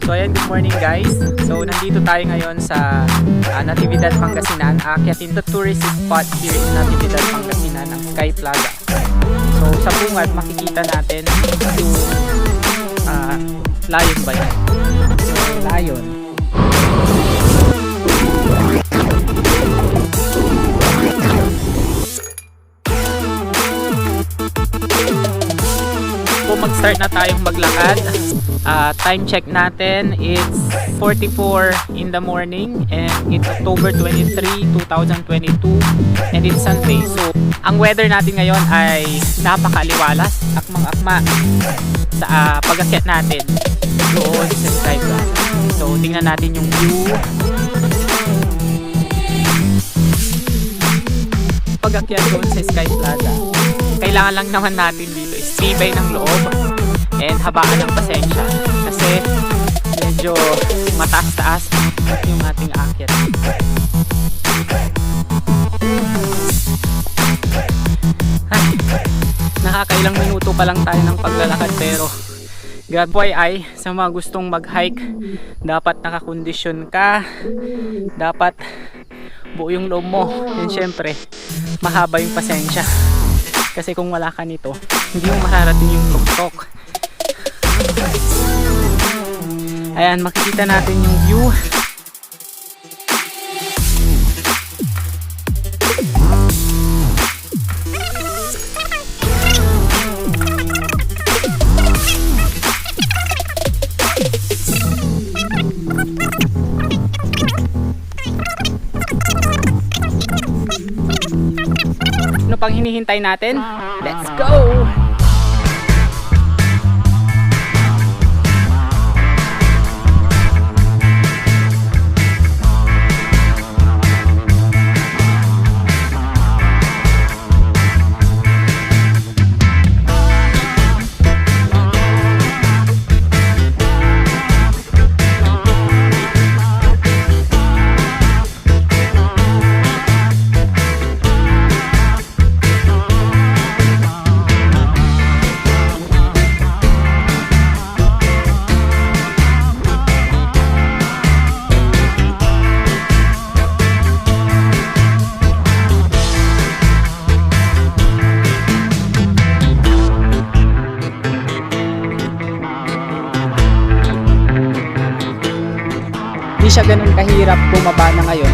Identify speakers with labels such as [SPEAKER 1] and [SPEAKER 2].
[SPEAKER 1] So ayan, good morning guys. So nandito tayo ngayon sa Natividad, Pangasinan. Aakyatin the tourist spot here in Natividad, Pangasinan ng Sky Plaza. So sa bungad makikita natin yung lion ba yan? So lion. Mag-start na tayong maglakad. Time check natin, it's 44 in the morning and it's October 23, 2022 and it's Sunday. So ang weather natin ngayon ay napakaliwalas, akmang-akma sa pag-akyat natin doon sa Sky Plaza. So tingnan natin yung view. Pag-akyat doon sa Sky Plaza, kailangan lang naman natin dito is tibay ng loob and habaan ng pasensya kasi medyo mataas-taas yung ating akyat. Nakakailang minuto pa lang tayo ng paglalakad pero grabe ay sa mga gustong mag-hike, dapat nakakondisyon ka, dapat buo yung loob mo, and syempre mahaba yung pasensya kasi kung wala ka nito hindi mo mararating yung tuktok. Ayan, makikita natin yung view. Ano pang hinihintay natin? Let's go! Hindi siya ganun kahirap bumaba na ngayon